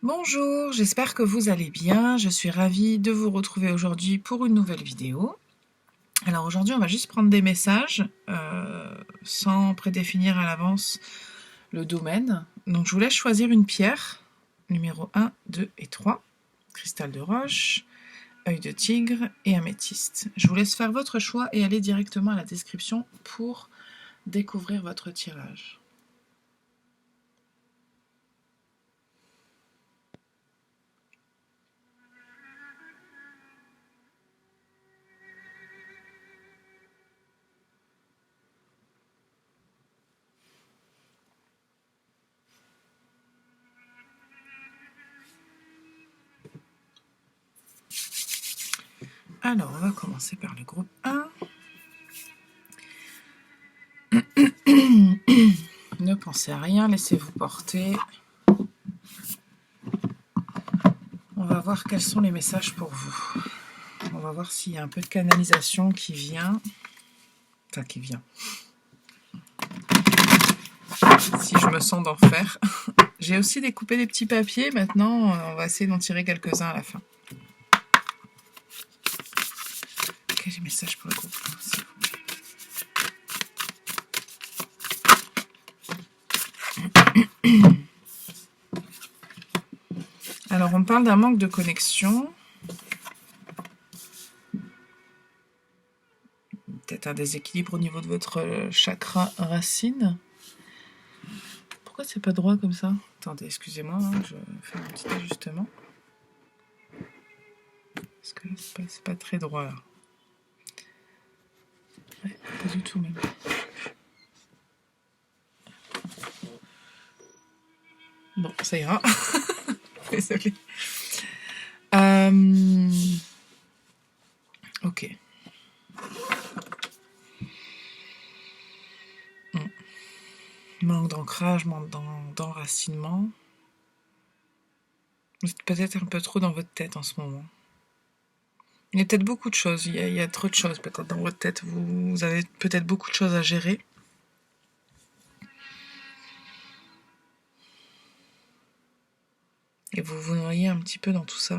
Bonjour, j'espère que vous allez bien. Je suis ravie de vous retrouver aujourd'hui pour une nouvelle vidéo. Alors aujourd'hui, on va juste prendre des messages sans prédéfinir à l'avance le domaine. Donc je vous laisse choisir une pierre, numéro 1, 2 et 3, cristal de roche, œil de tigre et améthyste. Je vous laisse faire votre choix et aller directement à la description pour découvrir votre tirage. Alors, on va commencer par le groupe 1. Ne pensez à rien, laissez-vous porter. On va voir quels sont les messages pour vous. On va voir s'il y a un peu de canalisation qui vient. Enfin, qui vient. Si je me sens d'en faire. J'ai aussi découpé des petits papiers. Maintenant, on va essayer d'en tirer quelques-uns à la fin. Quel est le message pour le groupe 1, s'il vous plaît? Alors, on parle d'un manque de connexion. Peut-être un déséquilibre au niveau de votre chakra racine. Pourquoi c'est pas droit comme ça? Attendez, excusez-moi, hein, je vais faire un petit ajustement. Parce que c'est pas très droit là. Ouais, pas du tout même. Bon, ça ira. Désolée. Ok. Manque d'ancrage, manque d'enracinement. Vous êtes peut-être un peu trop dans votre tête en ce moment. Il y a peut-être beaucoup de choses. Il y a trop de choses peut-être dans votre tête. Vous avez peut-être beaucoup de choses à gérer. Et vous vous noyez un petit peu dans tout ça.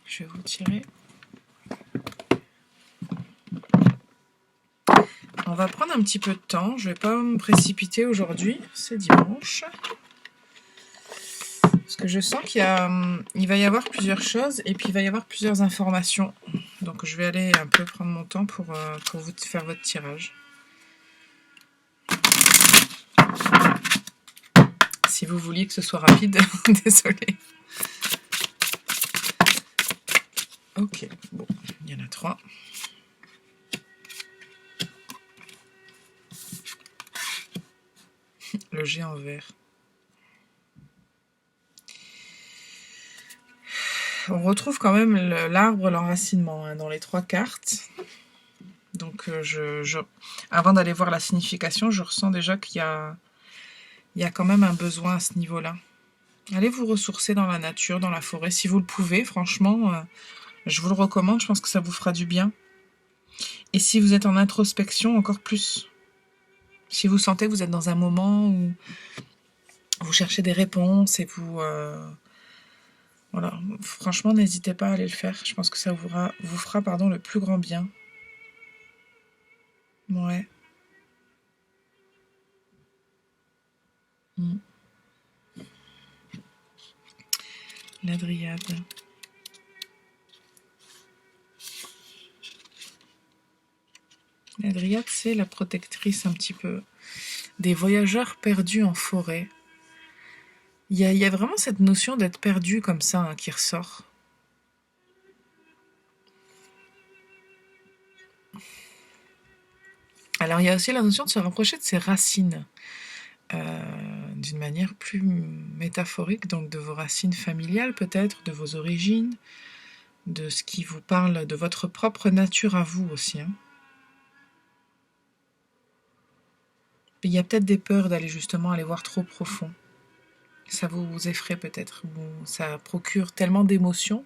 Je vais vous tirer. On va prendre un petit peu de temps. Je ne vais pas me précipiter aujourd'hui. C'est dimanche. Parce que je sens qu'il va y avoir plusieurs choses et puis il va y avoir plusieurs informations. Donc je vais aller un peu prendre mon temps pour vous faire votre tirage. Si vous vouliez que ce soit rapide, désolé. Ok, bon, il y en a 3. Le géant vert. On retrouve quand même l'arbre, l'enracinement hein, dans les 3 cartes. Donc, avant d'aller voir la signification, je ressens déjà qu'il y a quand même un besoin à ce niveau-là. Allez vous ressourcer dans la nature, dans la forêt, si vous le pouvez. Franchement, je vous le recommande. Je pense que ça vous fera du bien. Et si vous êtes en introspection, encore plus. Si vous sentez que vous êtes dans un moment où vous cherchez des réponses et vous... voilà, franchement, n'hésitez pas à aller le faire. Je pense que ça vous fera le plus grand bien. Ouais. La dryade. La dryade, c'est la protectrice un petit peu des voyageurs perdus en forêt. Il y a vraiment cette notion d'être perdu comme ça hein, qui ressort. Alors il y a aussi la notion de se rapprocher de ses racines, d'une manière plus métaphorique, donc de vos racines familiales peut-être, de vos origines, de ce qui vous parle de votre propre nature à vous aussi. Hein. Il y a peut-être des peurs d'aller justement aller voir trop profond. Ça vous effraie peut-être. Ça procure tellement d'émotions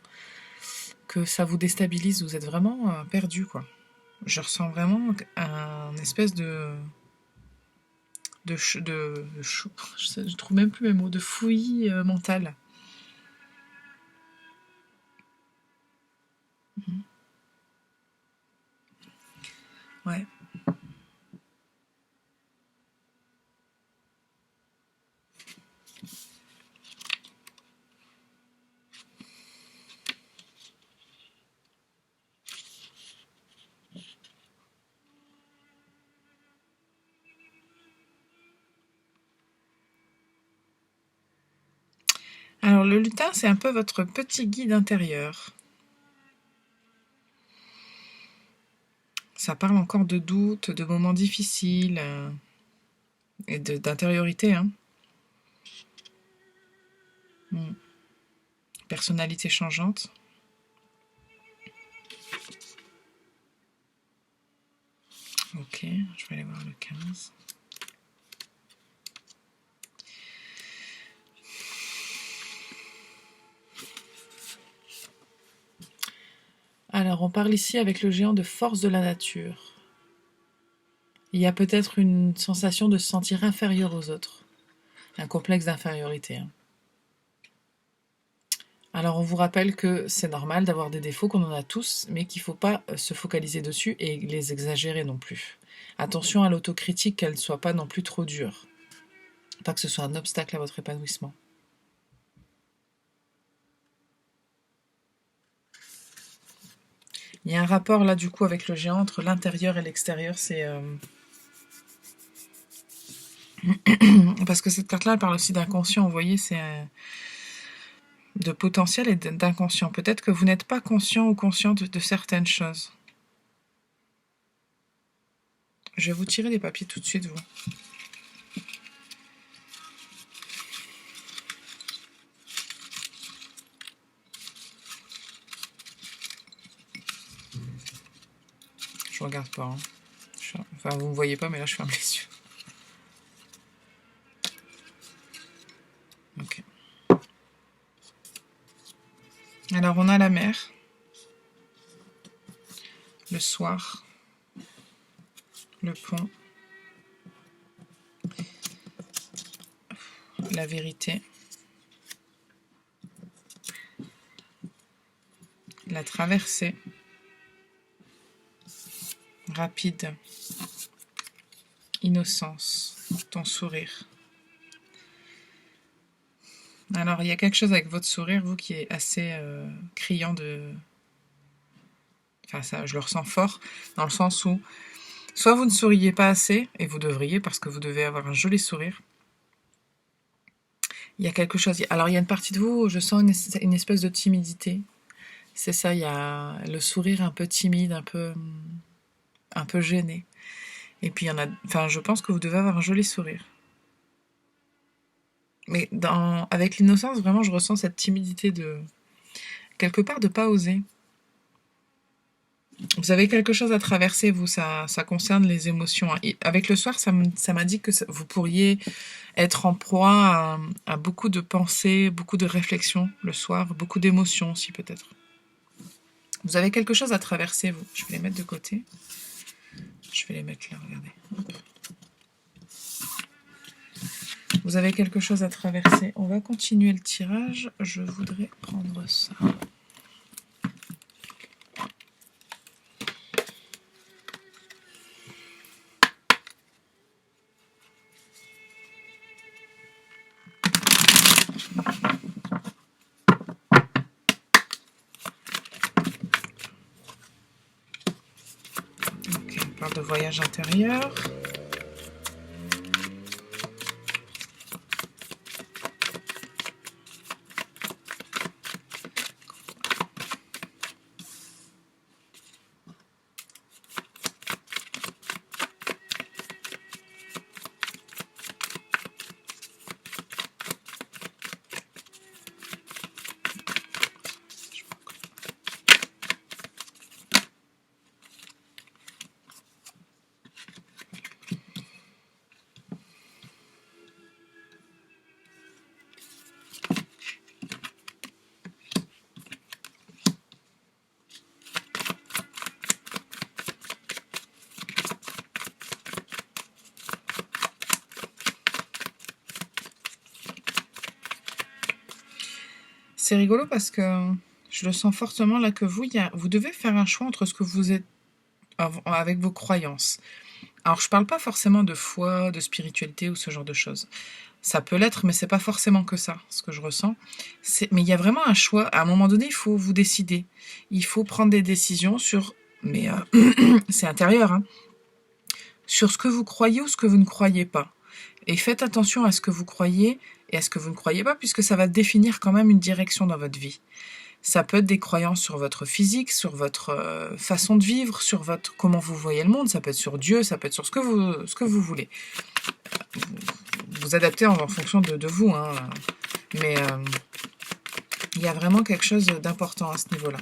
que ça vous déstabilise. Vous êtes vraiment perdu, quoi. Je ressens vraiment un espèce je trouve même plus mes mots, de fouillis mental. Ouais. Alors le lutin, c'est un peu votre petit guide intérieur. Ça parle encore de doutes, de moments difficiles et d'intériorité. Hein. Personnalité changeante. Ok, je vais aller voir le 15. Alors, on parle ici avec le géant de force de la nature. Il y a peut-être une sensation de se sentir inférieur aux autres. Un complexe d'infériorité. Hein. Alors, on vous rappelle que c'est normal d'avoir des défauts, qu'on en a tous, mais qu'il ne faut pas se focaliser dessus et les exagérer non plus. Attention à l'autocritique, qu'elle ne soit pas non plus trop dure. Pas que ce soit un obstacle à votre épanouissement. Il y a un rapport là du coup avec le géant entre l'intérieur et l'extérieur. C'est parce que cette carte-là elle parle aussi d'inconscient. Vous voyez, c'est de potentiel et d'inconscient. Peut-être que vous n'êtes pas conscient ou consciente de certaines choses. Je vais vous tirer des papiers tout de suite, vous. Je regarde pas. Hein. Enfin, vous me voyez pas, mais là, je ferme les yeux. Ok. Alors, on a la mer. Le soir. Le pont. La vérité. La traversée. Rapide. Innocence. Ton sourire. Alors, il y a quelque chose avec votre sourire, vous, qui est assez criant de... Enfin, ça, je le ressens fort, dans le sens où soit vous ne souriez pas assez, et vous devriez, parce que vous devez avoir un joli sourire. Il y a quelque chose... Alors, il y a une partie de vous où je sens une espèce de timidité. C'est ça, il y a le sourire un peu timide, un peu gêné. Et puis, il y en a... Enfin, je pense que vous devez avoir un joli sourire. Mais avec l'innocence, vraiment, je ressens cette timidité de... Quelque part, de pas oser. Vous avez quelque chose à traverser, vous, ça concerne les émotions. Et avec le soir, ça m'a dit que vous pourriez être en proie à beaucoup de pensées, beaucoup de réflexions le soir, beaucoup d'émotions aussi peut-être. Vous avez quelque chose à traverser, vous. Je vais les mettre de côté. Je vais les mettre là, regardez. Vous avez quelque chose à traverser. On va continuer le tirage. Je voudrais prendre ça. Ok, on parle de voyage intérieur. C'est rigolo parce que je le sens fortement là que vous devez faire un choix entre ce que vous êtes avec vos croyances. Alors, je parle pas forcément de foi, de spiritualité ou ce genre de choses. Ça peut l'être, mais c'est pas forcément que ça, ce que je ressens. Mais il y a vraiment un choix. À un moment donné, il faut vous décider. Il faut prendre des décisions sur... Mais c'est intérieur, hein. Sur ce que vous croyez ou ce que vous ne croyez pas. Et faites attention à ce que vous croyez et à ce que vous ne croyez pas, puisque ça va définir quand même une direction dans votre vie. Ça peut être des croyances sur votre physique, sur votre façon de vivre, sur votre comment vous voyez le monde, ça peut être sur Dieu, ça peut être sur ce que vous voulez. Vous adaptez en fonction de vous, hein. Mais il y a vraiment quelque chose d'important à ce niveau-là.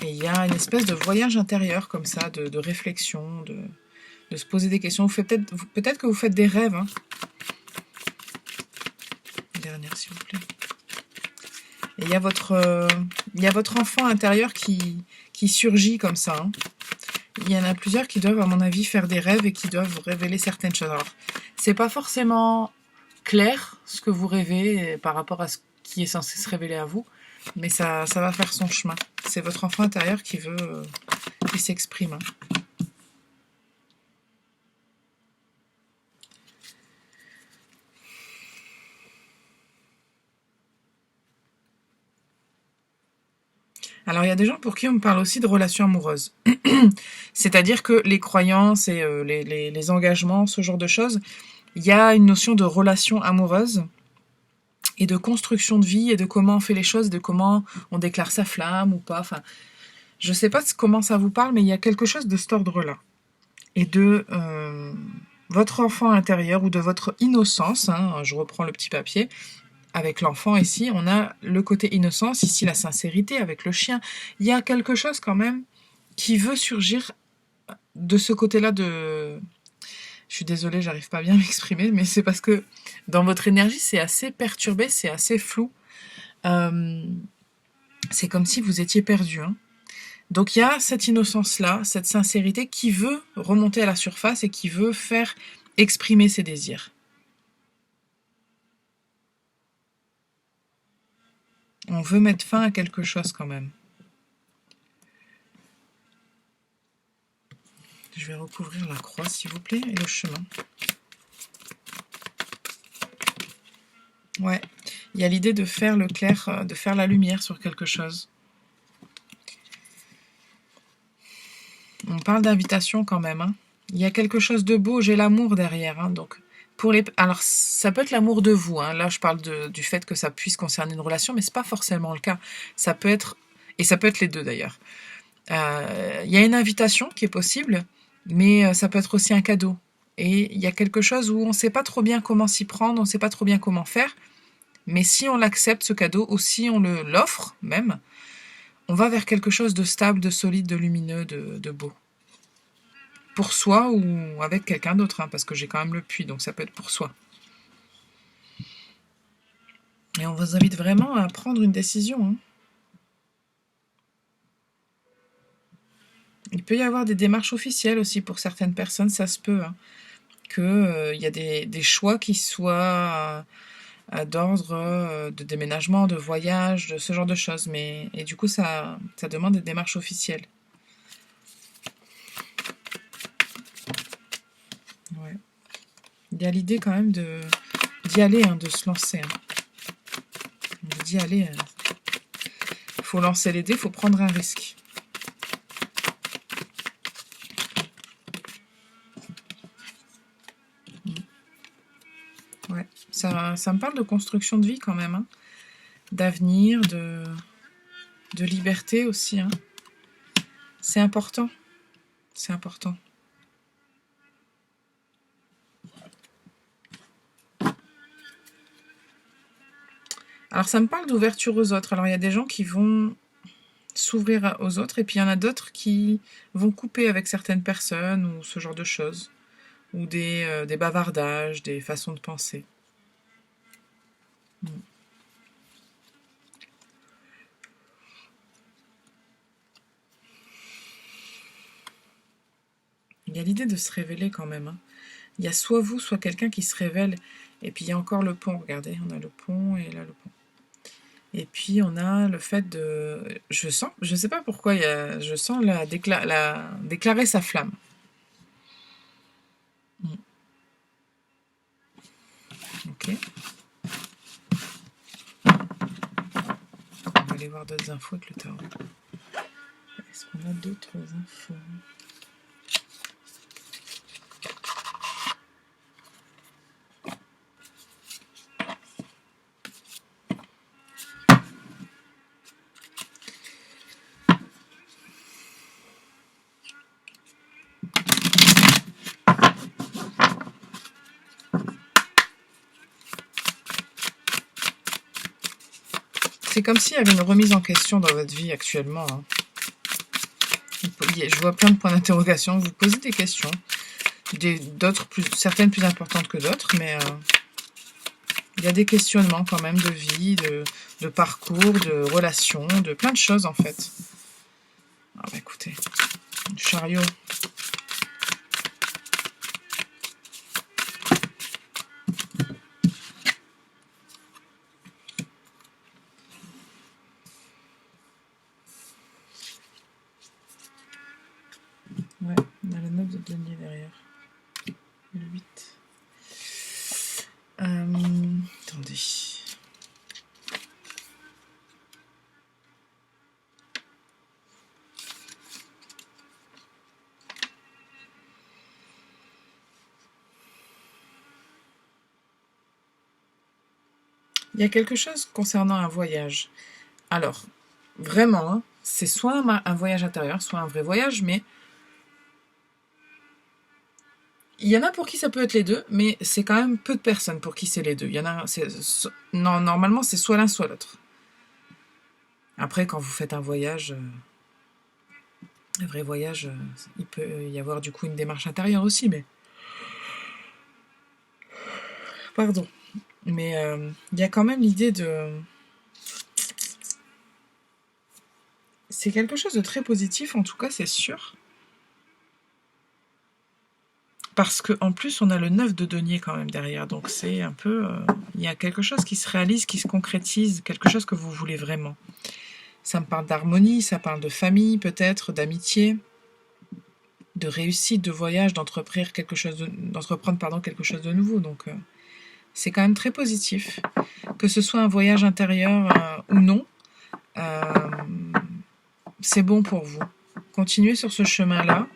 Et il y a une espèce de voyage intérieur comme ça, de réflexion, de se poser des questions. Peut-être que vous faites des rêves. Hein. Dernière, s'il vous plaît. Et il y a votre enfant intérieur qui surgit comme ça. Hein. Il y en a plusieurs qui doivent, à mon avis, faire des rêves et qui doivent révéler certaines choses. Alors, c'est pas forcément clair ce que vous rêvez par rapport à ce qui est censé se révéler à vous, mais ça va faire son chemin. C'est votre enfant intérieur qui s'exprime. Hein. Alors, il y a des gens pour qui on me parle aussi de relations amoureuses. C'est-à-dire que les croyances et les engagements, ce genre de choses, il y a une notion de relation amoureuse et de construction de vie et de comment on fait les choses, de comment on déclare sa flamme ou pas. Enfin, je ne sais pas comment ça vous parle, mais il y a quelque chose de cet ordre-là. Et de votre enfant intérieur ou de votre innocence, hein, je reprends le petit papier, avec l'enfant ici, on a le côté innocence, ici la sincérité avec le chien. Il y a quelque chose quand même qui veut surgir de ce côté-là de... Je suis désolée, j'arrive pas bien à m'exprimer, mais c'est parce que dans votre énergie, c'est assez perturbé, c'est assez flou. C'est comme si vous étiez perdu. Hein. Donc il y a cette innocence-là, cette sincérité qui veut remonter à la surface et qui veut faire exprimer ses désirs. On veut mettre fin à quelque chose quand même. Je vais recouvrir la croix, s'il vous plaît, et le chemin. Ouais, il y a l'idée de faire le clair, de faire la lumière sur quelque chose. On parle d'invitation quand même. Hein. Il y a quelque chose de beau, j'ai l'amour derrière. Hein, donc alors, ça peut être l'amour de vous. Hein. Là, je parle du fait que ça puisse concerner une relation, mais c'est pas forcément le cas. Ça peut être, et ça peut être les deux d'ailleurs. Il y a une invitation qui est possible, mais ça peut être aussi un cadeau. Et il y a quelque chose où on ne sait pas trop bien comment s'y prendre, on ne sait pas trop bien comment faire. Mais si on l'accepte, ce cadeau, ou si on l'offre même, on va vers quelque chose de stable, de solide, de lumineux, de beau. Pour soi ou avec quelqu'un d'autre, hein, parce que j'ai quand même le puits, donc ça peut être pour soi. Et on vous invite vraiment à prendre une décision. Hein. Il peut y avoir des démarches officielles aussi pour certaines personnes, ça se peut. Hein, qu'il y a des choix qui soient d'ordre de déménagement, de voyage, de ce genre de choses. Et du coup, ça demande des démarches officielles. Ouais. Il y a l'idée quand même d'y aller, hein, de se lancer. Hein. D'y aller. Il faut lancer les dés, il faut prendre un risque. Ouais. Ça me parle de construction de vie quand même. Hein. D'avenir, de liberté aussi. Hein. C'est important. C'est important. Alors ça me parle d'ouverture aux autres. Alors il y a des gens qui vont s'ouvrir aux autres et puis il y en a d'autres qui vont couper avec certaines personnes ou ce genre de choses. Ou des bavardages, des façons de penser. Il y a l'idée de se révéler quand même. Hein. Il y a soit vous, soit quelqu'un qui se révèle. Et puis il y a encore le pont, regardez, on a le pont et là le pont. Et puis on a le fait de... je sais pas pourquoi, je sens déclarer sa flamme. Ok. On va aller voir d'autres infos avec le tarot. Est-ce qu'on a d'autres infos? C'est comme s'il y avait une remise en question dans votre vie actuellement. Hein. Je vois plein de points d'interrogation. Vous posez des questions. Certaines plus importantes que d'autres, mais il y a des questionnements quand même de vie, de parcours, de relations, de plein de choses en fait. Ah bah écoutez, chariot. Ouais, on a la 9 de denier derrière. Le 8. Attendez. Il y a quelque chose concernant un voyage. Alors, vraiment, hein, c'est soit un voyage intérieur, soit un vrai voyage, mais il y en a pour qui ça peut être les deux, mais c'est quand même peu de personnes pour qui c'est les deux. Il y en a, non, normalement, c'est soit l'un, soit l'autre. Après, quand vous faites un voyage, un vrai voyage, il peut y avoir du coup une démarche intérieure aussi, mais... Pardon. Mais il y a quand même l'idée de... C'est quelque chose de très positif, en tout cas, c'est sûr. Parce qu'en plus, on a le 9 de denier quand même derrière. Donc c'est un peu... il y a quelque chose qui se réalise, qui se concrétise, quelque chose que vous voulez vraiment. Ça me parle d'harmonie, ça parle de famille peut-être, d'amitié, de réussite, de voyage, d'entreprendre quelque chose de nouveau. Donc c'est quand même très positif. Que ce soit un voyage intérieur ou non, c'est bon pour vous. Continuez sur ce chemin-là.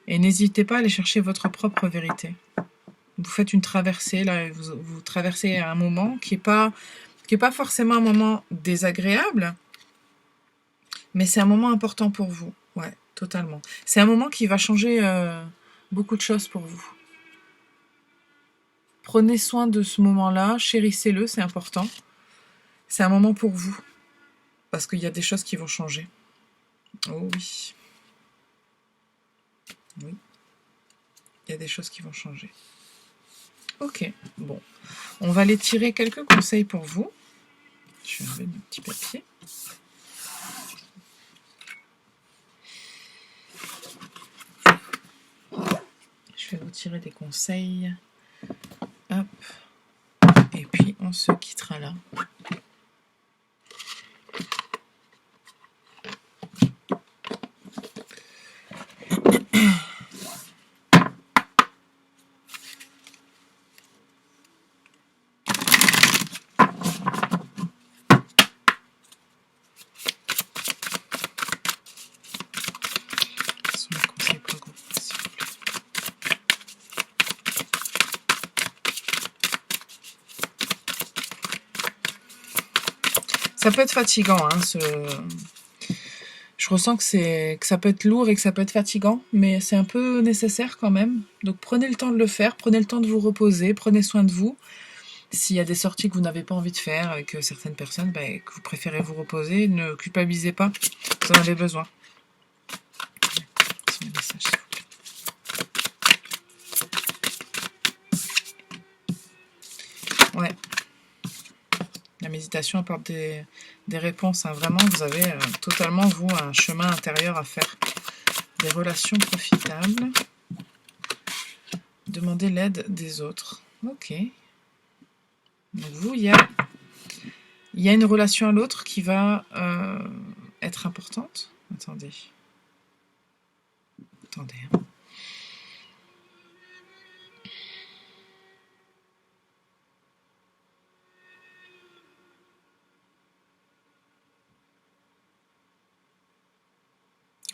Et n'hésitez pas à aller chercher votre propre vérité. Vous faites une traversée, là, vous traversez un moment qui est pas forcément un moment désagréable, mais c'est un moment important pour vous. Ouais, totalement. C'est un moment qui va changer beaucoup de choses pour vous. Prenez soin de ce moment-là, chérissez-le, c'est important. C'est un moment pour vous, parce qu'il y a des choses qui vont changer. Oh oui. Oui. Il y a des choses qui vont changer. Ok, bon. On va aller tirer quelques conseils pour vous. Je vais enlever mon petit papier. Je vais vous tirer des conseils. Hop. Et puis, on se quittera là. Ça peut être fatigant, hein, je ressens que ça peut être lourd et que ça peut être fatigant, mais c'est un peu nécessaire quand même. Donc prenez le temps de le faire, prenez le temps de vous reposer, prenez soin de vous. S'il y a des sorties que vous n'avez pas envie de faire avec certaines personnes, que vous préférez vous reposer, ne culpabilisez pas, vous en avez besoin. Ouais. La méditation apporte des réponses. Hein. Vraiment, vous avez totalement, vous, un chemin intérieur à faire. Des relations profitables. Demandez l'aide des autres. Ok. Donc vous, il Il y a une relation à l'autre qui va être importante. Attendez. Attendez.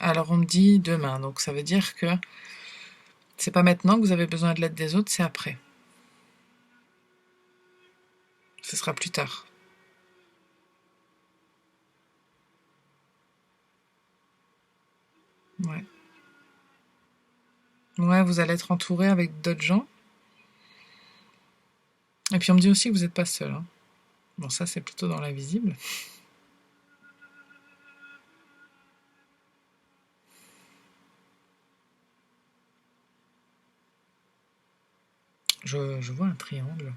Alors on me dit demain, donc ça veut dire que c'est pas maintenant que vous avez besoin de l'aide des autres, c'est après. Ce sera plus tard. Ouais. Ouais, vous allez être entouré avec d'autres gens. Et puis on me dit aussi que vous n'êtes pas seul. Hein. Bon, ça c'est plutôt dans l'invisible. Je vois un triangle.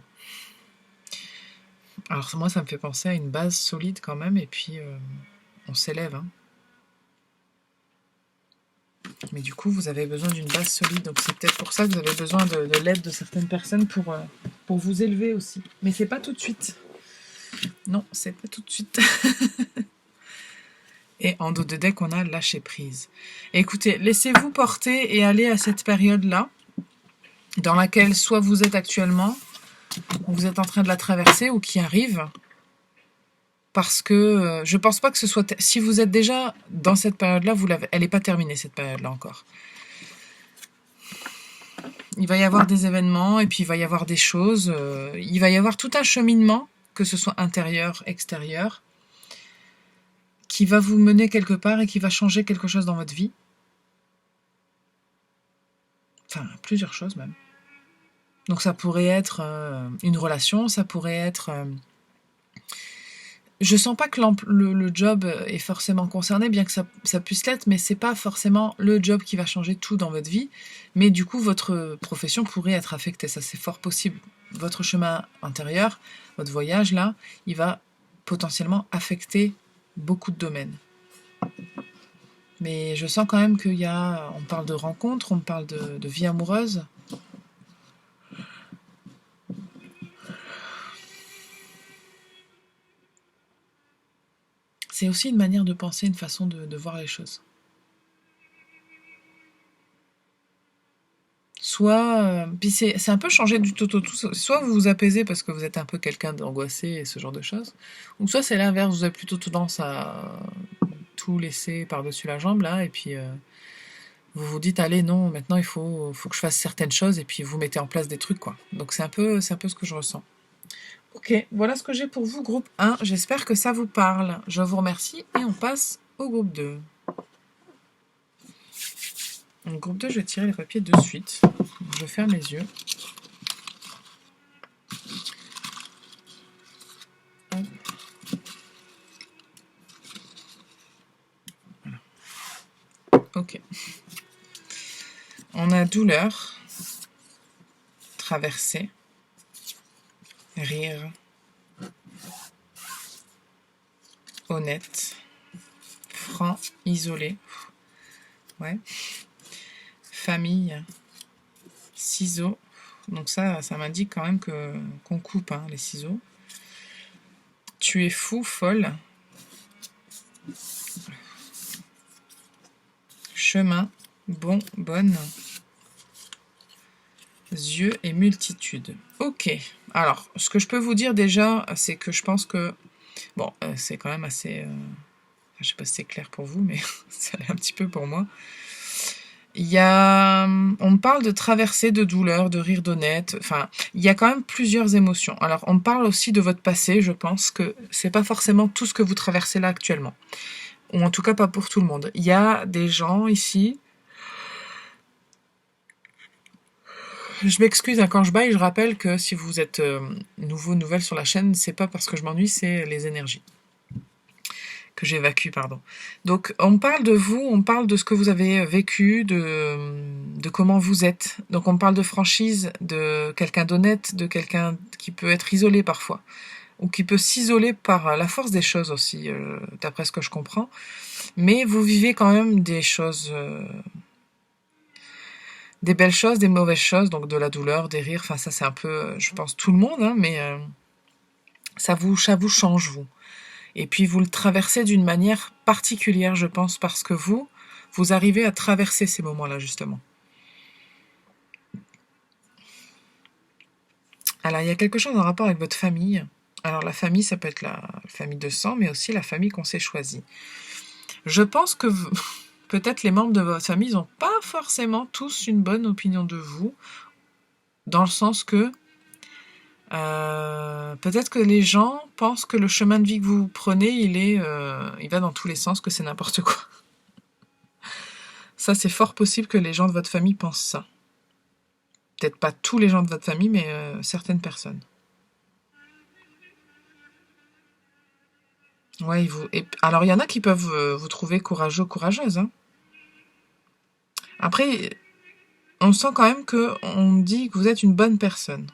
Alors moi, ça me fait penser à une base solide quand même, et puis on s'élève. Hein. Mais du coup, vous avez besoin d'une base solide, donc c'est peut-être pour ça que vous avez besoin de l'aide de certaines personnes pour vous élever aussi. Mais c'est pas tout de suite. Non, c'est pas tout de suite. Et en dos de deck, on a lâcher prise. Écoutez, laissez-vous porter et aller à cette période-là, dans laquelle soit vous êtes actuellement, ou vous êtes en train de la traverser, ou qui arrive. Parce que je pense pas que ce soit... Si vous êtes déjà dans cette période-là, elle n'est pas terminée, cette période-là encore. Il va y avoir des événements, et puis il va y avoir des choses. Il va y avoir tout un cheminement, que ce soit intérieur, extérieur, qui va vous mener quelque part et qui va changer quelque chose dans votre vie. Enfin, plusieurs choses même. Donc ça pourrait être une relation, ça pourrait être... Je sens pas que le job est forcément concerné, bien que ça puisse l'être, mais c'est pas forcément le job qui va changer tout dans votre vie. Mais du coup, votre profession pourrait être affectée, ça c'est fort possible. Votre chemin intérieur, votre voyage là, il va potentiellement affecter beaucoup de domaines. Mais je sens quand même on parle de rencontres, on parle de vie amoureuse. C'est aussi une manière de penser, une façon de voir les choses. Soit, puis c'est un peu changer du tout au tout. Soit vous vous apaisez parce que vous êtes un peu quelqu'un d'angoissé et ce genre de choses, ou soit c'est l'inverse, vous avez plutôt tendance à tout laisser par-dessus la jambe là, et puis vous vous dites allez non, maintenant il faut que je fasse certaines choses, et puis vous mettez en place des trucs quoi. Donc c'est un peu ce que je ressens. Ok, voilà ce que j'ai pour vous, groupe 1. J'espère que ça vous parle. Je vous remercie et on passe au groupe 2. Donc, groupe 2, je vais tirer les papiers de suite. Je ferme les yeux. Hop. Voilà. Ok. On a douleur, traversée, rire, honnête, franc, isolé, ouais, famille, ciseaux. Donc ça m'indique quand même qu'on coupe hein, les ciseaux. Tu es fou, folle. Chemin, bon, bonne. Yeux et multitude. Ok. Alors, ce que je peux vous dire déjà, c'est que je pense que... Bon, c'est quand même assez... je sais pas si c'est clair pour vous, mais ça l'est un petit peu pour moi. Il y a... On me parle de traversée, de douleur, de rire d'honnête. Enfin, il y a quand même plusieurs émotions. Alors, on me parle aussi de votre passé. Je pense que c'est pas forcément tout ce que vous traversez là actuellement. Ou en tout cas, pas pour tout le monde. Il y a des gens ici... Je m'excuse hein, quand je baille, je rappelle que si vous êtes nouvelle sur la chaîne, c'est pas parce que je m'ennuie, c'est les énergies que j'évacue, pardon. Donc on parle de vous, on parle de ce que vous avez vécu, de comment vous êtes. Donc on parle de franchise, de quelqu'un d'honnête, de quelqu'un qui peut être isolé parfois, ou qui peut s'isoler par la force des choses aussi, d'après ce que je comprends. Mais vous vivez quand même des choses... des belles choses, des mauvaises choses, donc de la douleur, des rires, enfin ça c'est un peu, je pense, tout le monde, hein, mais ça vous change, vous. Et puis vous le traversez d'une manière particulière, je pense, parce que vous arrivez à traverser ces moments-là, justement. Alors, il y a quelque chose en rapport avec votre famille. Alors, la famille, ça peut être la famille de sang, mais aussi la famille qu'on s'est choisie. Je pense que peut-être les membres de votre famille n'ont pas forcément tous une bonne opinion de vous, dans le sens que peut-être que les gens pensent que le chemin de vie que vous prenez, il va dans tous les sens, que c'est n'importe quoi. Ça, c'est fort possible que les gens de votre famille pensent ça. Peut-être pas tous les gens de votre famille, mais certaines personnes. Ouais, alors, il y en a qui peuvent vous trouver courageux, courageuse. Hein. Après, on sent quand même qu'on dit que vous êtes une bonne personne.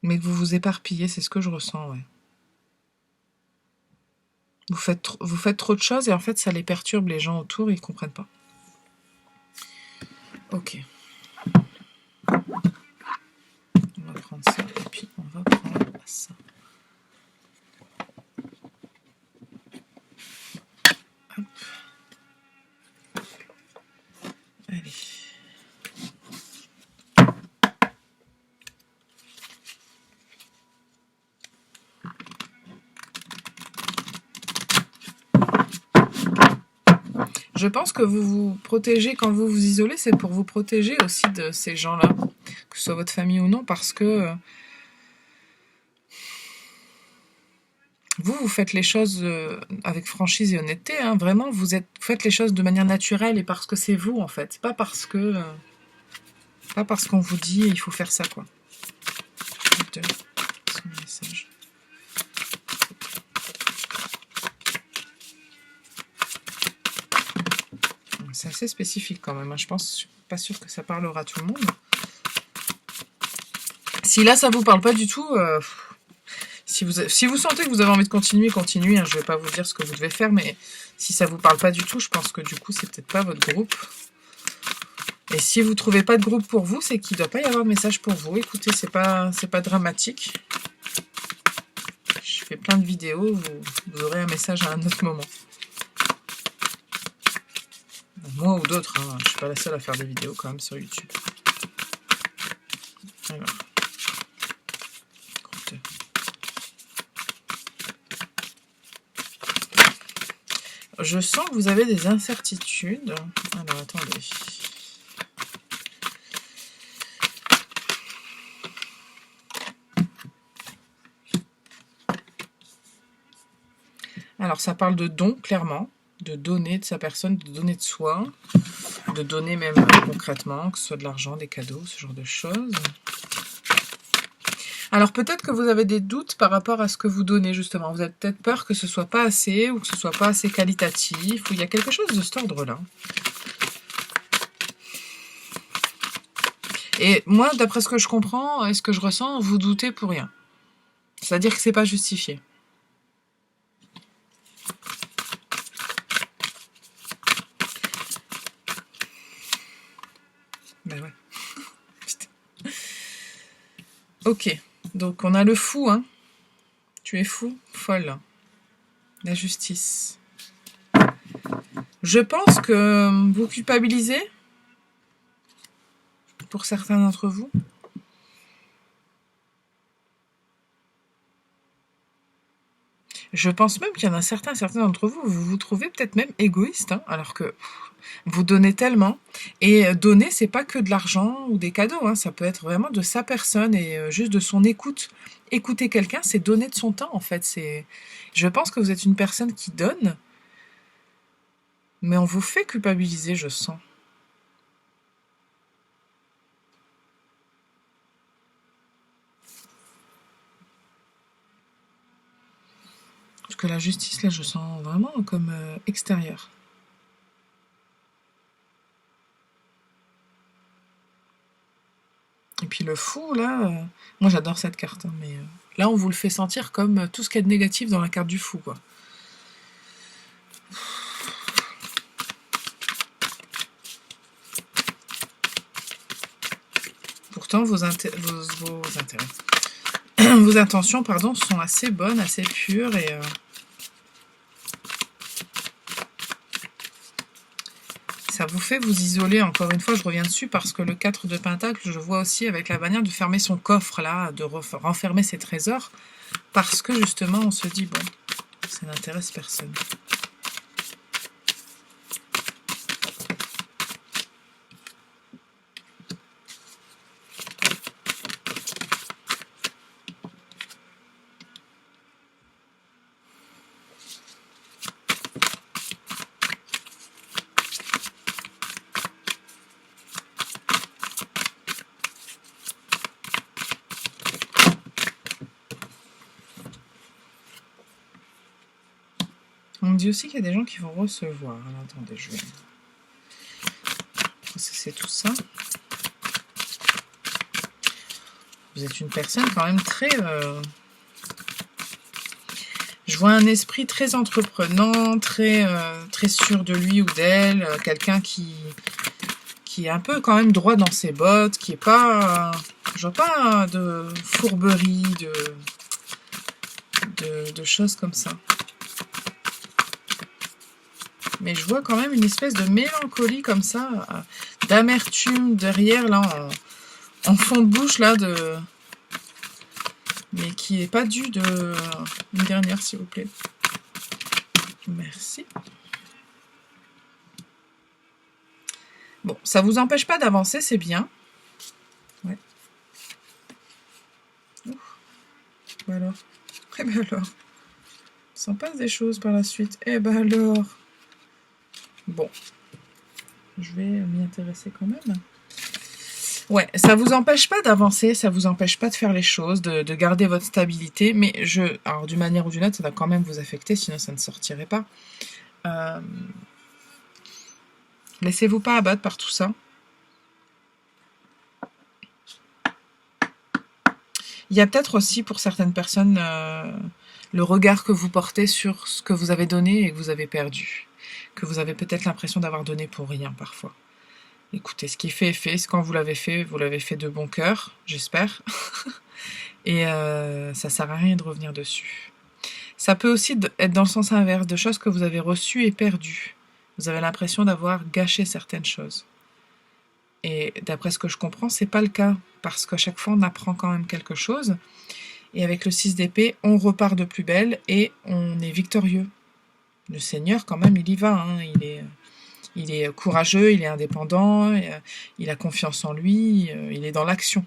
Mais que vous vous éparpillez, c'est ce que je ressens, ouais. Vous faites trop de choses et en fait, ça les perturbe, les gens autour, ils comprennent pas. Ok. On va prendre ça et puis on va prendre ça. Hop. Allez. Je pense que vous vous protégez quand vous vous isolez, c'est pour vous protéger aussi de ces gens-là, que ce soit votre famille ou non, parce que vous faites les choses avec franchise et honnêteté, hein, vraiment, vous faites les choses de manière naturelle et parce que c'est vous, en fait. Pas parce qu'on vous dit il faut faire ça, quoi. Son message. C'est assez spécifique quand même, hein. Je suis pas sûre que ça parlera à tout le monde. Si là ça vous parle pas du tout, si vous sentez que vous avez envie de continuer, continuez. Hein, je vais pas vous dire ce que vous devez faire, mais si ça vous parle pas du tout, je pense que du coup c'est peut-être pas votre groupe. Et si vous trouvez pas de groupe pour vous, c'est qu'il doit pas y avoir de message pour vous. Écoutez, c'est pas dramatique. Je fais plein de vidéos, vous aurez un message à un autre moment. Moi ou d'autres, hein. Je suis pas la seule à faire des vidéos quand même sur YouTube. Alors. Je sens que vous avez des incertitudes. Alors, attendez. Alors, ça parle de don, clairement. De donner de sa personne, de donner de soi. De donner même concrètement, que ce soit de l'argent, des cadeaux, ce genre de choses. Alors peut-être que vous avez des doutes par rapport à ce que vous donnez justement. Vous avez peut-être peur que ce soit pas assez ou que ce soit pas assez qualitatif. Ou il y a quelque chose de cet ordre-là. Et moi, d'après ce que je comprends et ce que je ressens, vous doutez pour rien. C'est-à-dire que c'est pas justifié. Ben ouais. Ok. Donc on a le fou, hein. Tu es fou, folle. La justice. Je pense que vous culpabilisez pour certains d'entre vous. Je pense même qu'il y en a certains d'entre vous, vous vous trouvez peut-être même égoïste, hein, alors que vous donnez tellement. Et donner, c'est pas que de l'argent ou des cadeaux, hein, ça peut être vraiment de sa personne et juste de son écoute. Écouter quelqu'un, c'est donner de son temps, en fait. Je pense que vous êtes une personne qui donne, mais on vous fait culpabiliser, je sens. Parce que la justice, là, je sens vraiment comme extérieure. Et puis le fou, là, moi j'adore cette carte, hein, mais là on vous le fait sentir comme tout ce qu'il y a de négatif dans la carte du fou, quoi. Pourtant, vos intérêts, vos intentions, pardon, sont assez bonnes, assez pures et ça vous fait vous isoler. Encore une fois, je reviens dessus parce que le 4 de Pentacle, je vois aussi avec la bannière de fermer son coffre là, de renfermer ses trésors, parce que justement on se dit bon, ça n'intéresse personne. On me dit aussi qu'il y a des gens qui vont recevoir. Alors, attendez, je vais processer tout ça. Vous êtes une personne quand même très... Je vois un esprit très entreprenant, très sûr de lui ou d'elle, quelqu'un qui est un peu quand même droit dans ses bottes, qui est pas... je vois pas de fourberie, de choses comme ça. Mais je vois quand même une espèce de mélancolie comme ça, d'amertume derrière, là, en fond de bouche, là, mais qui n'est pas due de... Une dernière, s'il vous plaît. Merci. Bon, ça vous empêche pas d'avancer, c'est bien. Ouais. Bah alors. Eh ben alors. Il s'en passe des choses par la suite. Eh ben alors. Bon. Je vais m'y intéresser quand même. Ouais, ça vous empêche pas d'avancer, ça vous empêche pas de faire les choses, de garder votre stabilité, mais alors d'une manière ou d'une autre, ça va quand même vous affecter, sinon ça ne sortirait pas. Laissez-vous pas abattre par tout ça. Il y a peut-être aussi pour certaines personnes le regard que vous portez sur ce que vous avez donné et que vous avez perdu, que vous avez peut-être l'impression d'avoir donné pour rien parfois. Écoutez, ce qui est fait, quand vous l'avez fait de bon cœur, j'espère. Et ça sert à rien de revenir dessus. Ça peut aussi être dans le sens inverse, de choses que vous avez reçues et perdues. Vous avez l'impression d'avoir gâché certaines choses. Et d'après ce que je comprends, c'est pas le cas, parce qu'à chaque fois, on apprend quand même quelque chose. Et avec le 6 d'épée, on repart de plus belle et on est victorieux. Le Seigneur, quand même, il y va. Hein. Il est courageux, il est indépendant, il a confiance en lui, il est dans l'action.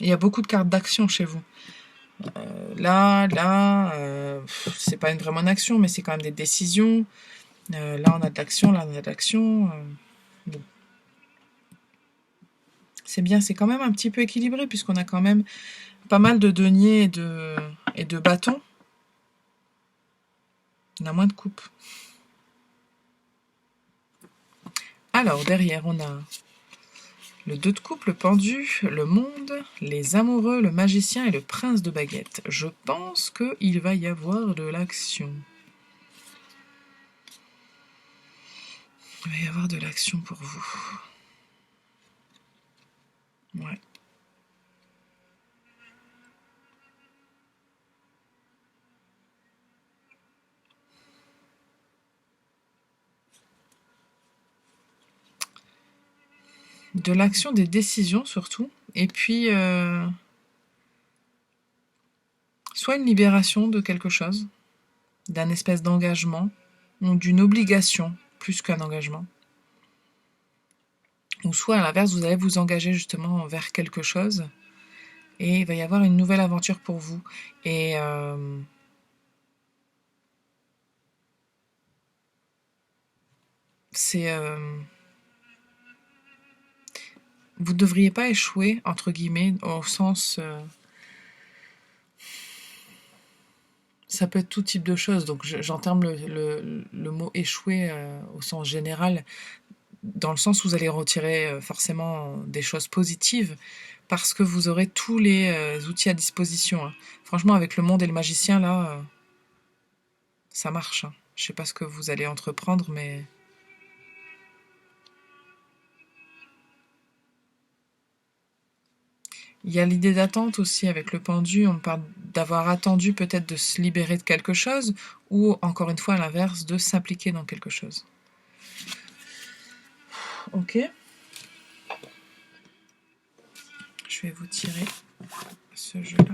Il y a beaucoup de cartes d'action chez vous. Là, c'est pas vraiment une action, mais c'est quand même des décisions. Là, on a de l'action, là, on a de l'action. Bon. C'est bien, c'est quand même un petit peu équilibré, puisqu'on a quand même pas mal de deniers et de bâtons. On a moins de coupes. Alors, derrière, on a le 2 de coupe, le pendu, le monde, les amoureux, le magicien et le prince de baguette. Je pense qu'il va y avoir de l'action. Il va y avoir de l'action pour vous. Ouais. De l'action, des décisions surtout. Et puis, soit une libération de quelque chose, d'un espèce d'engagement, ou d'une obligation, plus qu'un engagement. Ou soit à l'inverse, vous allez vous engager justement vers quelque chose, et il va y avoir une nouvelle aventure pour vous. Et c'est... vous ne devriez pas échouer, entre guillemets, au sens... ça peut être tout type de choses, donc j'entame le mot échouer au sens général, dans le sens où vous allez retirer forcément des choses positives, parce que vous aurez tous les outils à disposition. Hein. Franchement, avec le monde et le magicien, là, ça marche. Hein. Je sais pas ce que vous allez entreprendre, mais... Il y a l'idée d'attente aussi avec le pendu. On parle d'avoir attendu peut-être de se libérer de quelque chose ou encore une fois à l'inverse de s'impliquer dans quelque chose. Ok. Je vais vous tirer ce jeu-là.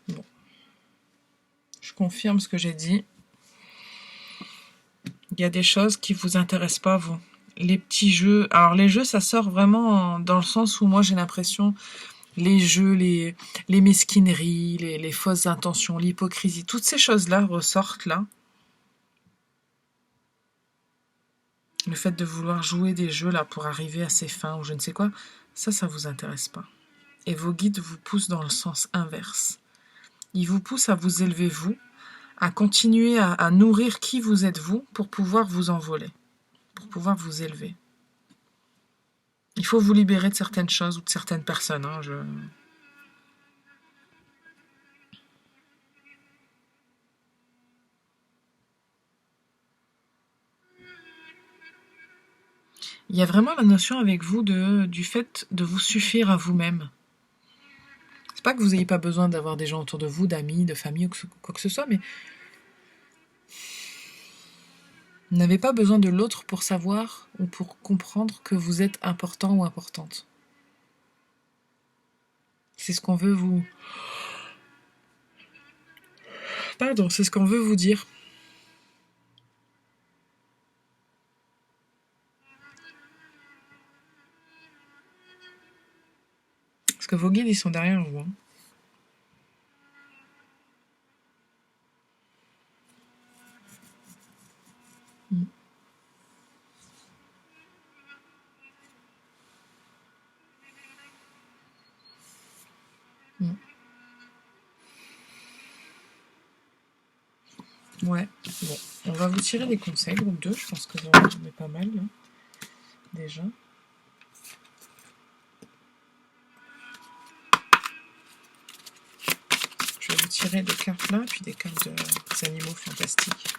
Bon. Je confirme ce que j'ai dit. Il y a des choses qui vous intéressent pas, vous. Les petits jeux. Alors les jeux, ça sort vraiment dans le sens où moi j'ai l'impression les jeux, les mesquineries, les fausses intentions, l'hypocrisie, toutes ces choses-là ressortent là. Le fait de vouloir jouer des jeux là pour arriver à ses fins ou je ne sais quoi, ça vous intéresse pas. Et vos guides vous poussent dans le sens inverse. Ils vous poussent à vous élever vous, à continuer à nourrir qui vous êtes vous pour pouvoir vous envoler, pour pouvoir vous élever. Il faut vous libérer de certaines choses ou de certaines personnes. Il y a vraiment la notion avec vous du fait de vous suffire à vous-même. C'est pas que vous n'ayez pas besoin d'avoir des gens autour de vous, d'amis, de famille ou quoi que ce soit, mais vous n'avez pas besoin de l'autre pour savoir ou pour comprendre que vous êtes important ou importante. C'est ce qu'on veut vous... Pardon, c'est ce qu'on veut vous dire. Parce que vos guides, ils sont derrière vous. Hein. Mm. Mm. Ouais, bon. On va vous tirer des conseils, groupe 2, je pense que j'en ai pas mal, là, déjà. Je vais vous tirer des cartes là, puis des cartes des animaux fantastiques.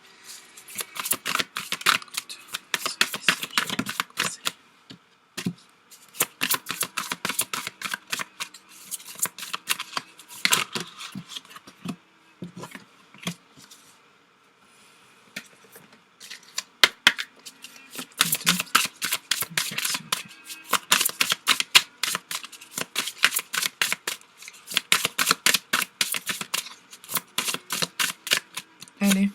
Allez,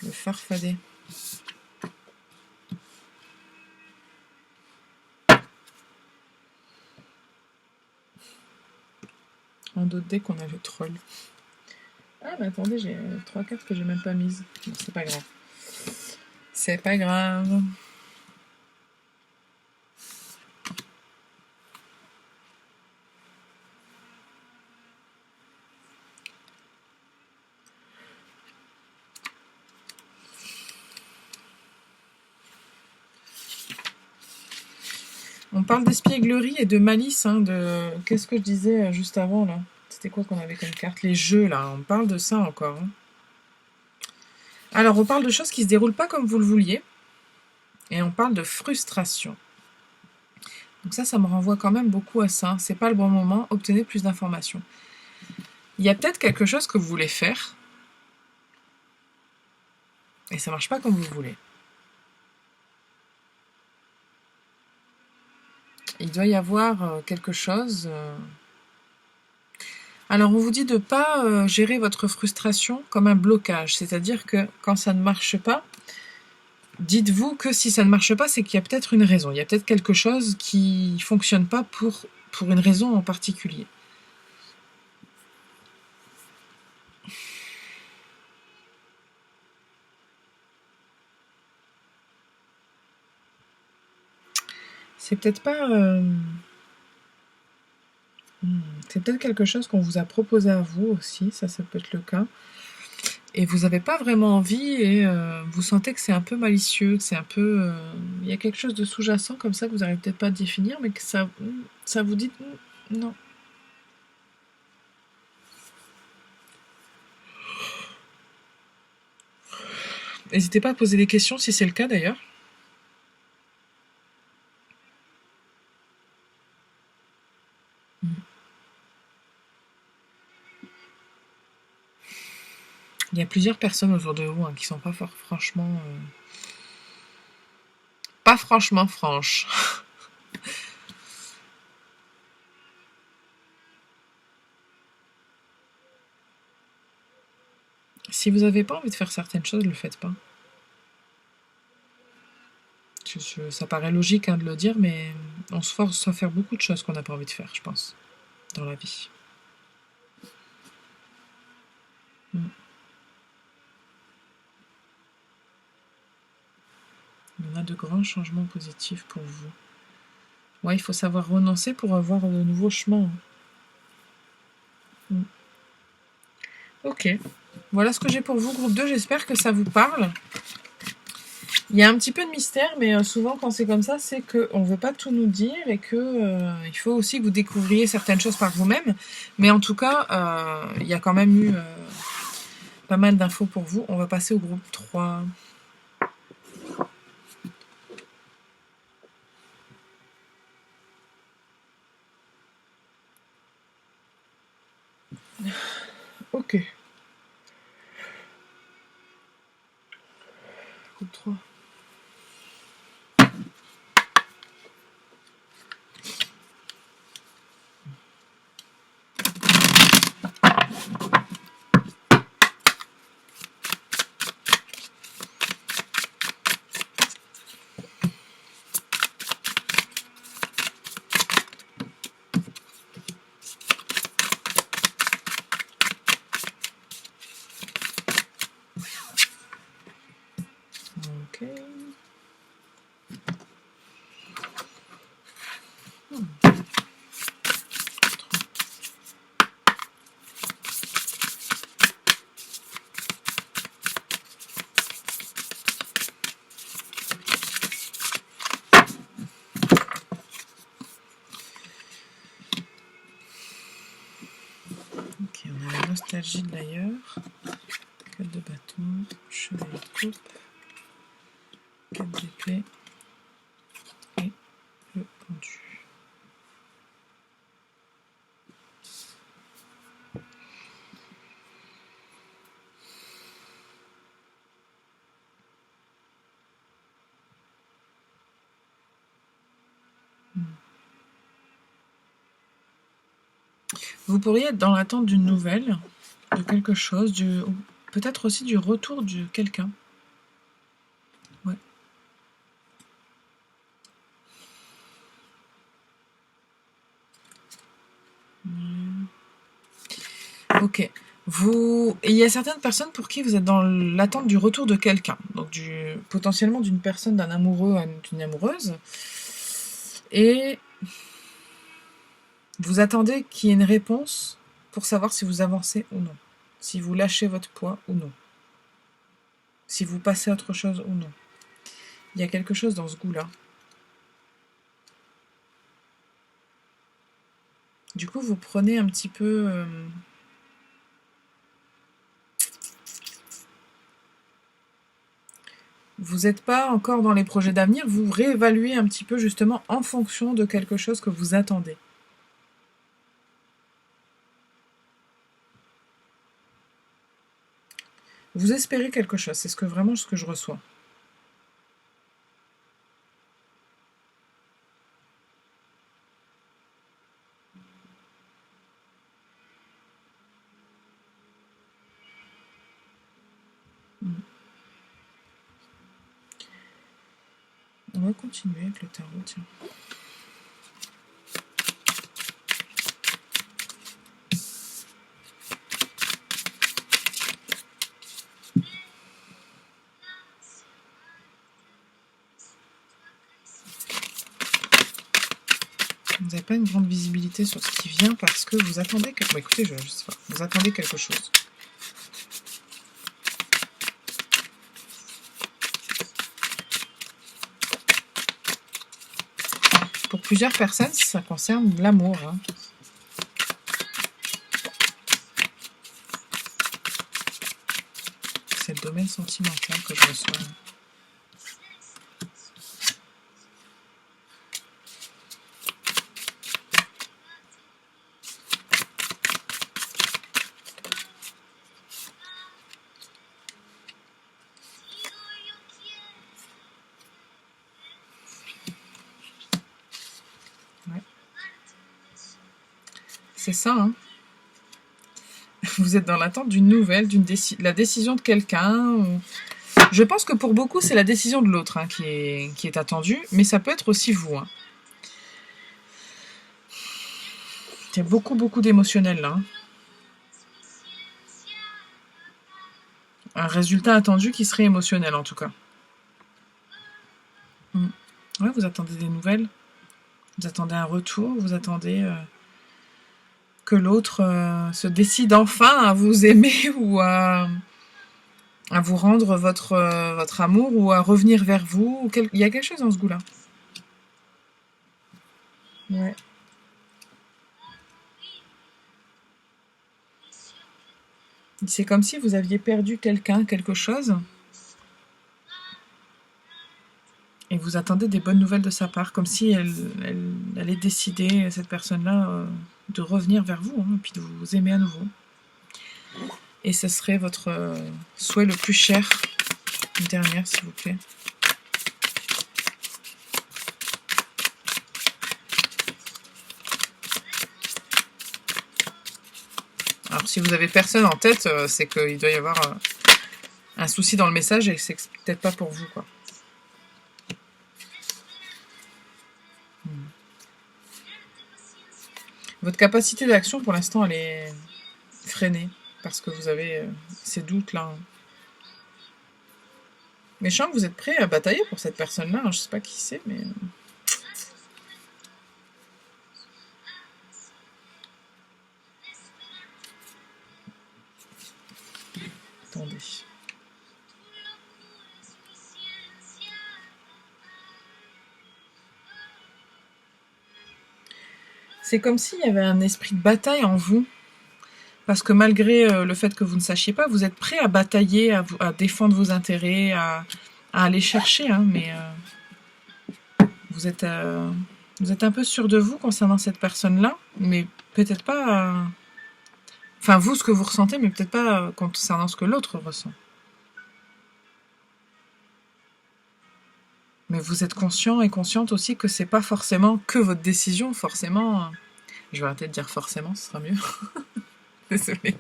le farfadet. Un d'autres dès qu'on a le troll. Ah, mais attendez, j'ai 3 cartes que j'ai même pas mises. Bon, c'est pas grave. C'est pas grave. On parle d'espièglerie et de malice, hein, de... Qu'est-ce que je disais juste avant, là? C'était quoi qu'on avait comme carte? Les jeux, là, on parle de ça encore. Hein. Alors, on parle de choses qui se déroulent pas comme vous le vouliez. Et on parle de frustration. Donc ça me renvoie quand même beaucoup à ça. C'est pas le bon moment, obtenez plus d'informations. Il y a peut-être quelque chose que vous voulez faire. Et ça marche pas comme vous voulez. Il doit y avoir quelque chose... Alors, on vous dit de ne pas gérer votre frustration comme un blocage. C'est-à-dire que quand ça ne marche pas, dites-vous que si ça ne marche pas, c'est qu'il y a peut-être une raison. Il y a peut-être quelque chose qui ne fonctionne pas pour une raison en particulier. C'est peut-être pas... c'est peut-être quelque chose qu'on vous a proposé à vous aussi, ça peut être le cas. Et vous n'avez pas vraiment envie et vous sentez que c'est un peu malicieux, que c'est un peu... il y a quelque chose de sous-jacent comme ça que vous n'arrivez peut-être pas à définir, mais que ça vous dit non. N'hésitez pas à poser des questions si c'est le cas d'ailleurs. Il y a plusieurs personnes autour de vous qui sont pas franchement... pas franchement franches. Si vous n'avez pas envie de faire certaines choses, ne le faites pas. Ça paraît logique de le dire, mais on se force à faire beaucoup de choses qu'on n'a pas envie de faire, je pense, dans la vie. On a de grands changements positifs pour vous. Ouais, il faut savoir renoncer pour avoir de nouveaux chemins. Ok. Voilà ce que j'ai pour vous, groupe 2. J'espère que ça vous parle. Il y a un petit peu de mystère, mais souvent quand c'est comme ça, c'est qu'on ne veut pas tout nous dire et qu'il faut aussi que vous découvriez certaines choses par vous-même. Mais en tout cas, il y a quand même eu pas mal d'infos pour vous. On va passer au groupe 3. Ok. Groupe 3. Ok. Ok, on a la nostalgie de l'ailleurs. 4 de bâton, chevalier de coupe, 4 d'épée et le pendu. Vous pourriez être dans l'attente d'une nouvelle, de quelque chose, peut-être aussi du retour de quelqu'un. Ouais. Ok. Il y a certaines personnes pour qui vous êtes dans l'attente du retour de quelqu'un, donc potentiellement d'une personne, d'un amoureux, d'une amoureuse, et vous attendez qu'il y ait une réponse pour savoir si vous avancez ou non, si vous lâchez votre poids ou non, si vous passez à autre chose ou non. Il y a quelque chose dans ce goût-là. Du coup, vous prenez un petit peu... vous n'êtes pas encore dans les projets d'avenir, vous réévaluez un petit peu justement en fonction de quelque chose que vous attendez. Vous espérez quelque chose, c'est vraiment ce que je reçois. On va continuer avec le tarot, tiens. n'avez pas une grande visibilité sur ce qui vient parce que vous attendez... Bon, écoutez, je sais pas. Vous attendez quelque chose. Pour plusieurs personnes, ça concerne l'amour. Hein. C'est le domaine sentimental que je reçois. Ouais. C'est ça, hein. Vous êtes dans l'attente d'une nouvelle, la décision de quelqu'un. Je pense que pour beaucoup, c'est la décision de l'autre hein, qui est attendue, mais ça peut être aussi vous. Hein. Il y a beaucoup d'émotionnel là. Hein. Un résultat attendu qui serait émotionnel en tout cas. Ouais, vous attendez des nouvelles. Vous attendez un retour. Vous attendez que l'autre se décide enfin à vous aimer ou à vous rendre votre amour ou à revenir vers vous. Il y a quelque chose dans ce goût-là. Ouais. C'est comme si vous aviez perdu quelqu'un, quelque chose. Et vous attendez des bonnes nouvelles de sa part, comme si elle allait décider, cette personne-là, de revenir vers vous, hein, et puis de vous aimer à nouveau. Et ce serait votre souhait le plus cher. Une dernière, s'il vous plaît. Alors, si vous avez personne en tête, c'est qu'il doit y avoir un souci dans le message et que c'est peut-être pas pour vous, quoi. Votre capacité d'action, pour l'instant, elle est freinée. Parce que vous avez ces doutes-là. Mais je sens que vous êtes prêt à batailler pour cette personne-là. Je sais pas qui c'est, mais... Attendez. C'est comme s'il y avait un esprit de bataille en vous. Parce que malgré le fait que vous ne sachiez pas, vous êtes prêt à batailler, à défendre vos intérêts, à aller chercher. Hein, mais vous êtes un peu sûr de vous concernant cette personne-là, mais peut-être pas... Enfin, vous, ce que vous ressentez, mais peut-être pas concernant ce que l'autre ressent. Mais vous êtes conscient et consciente aussi que c'est pas forcément que votre décision, forcément... Je vais arrêter de dire forcément, ce sera mieux. Désolée.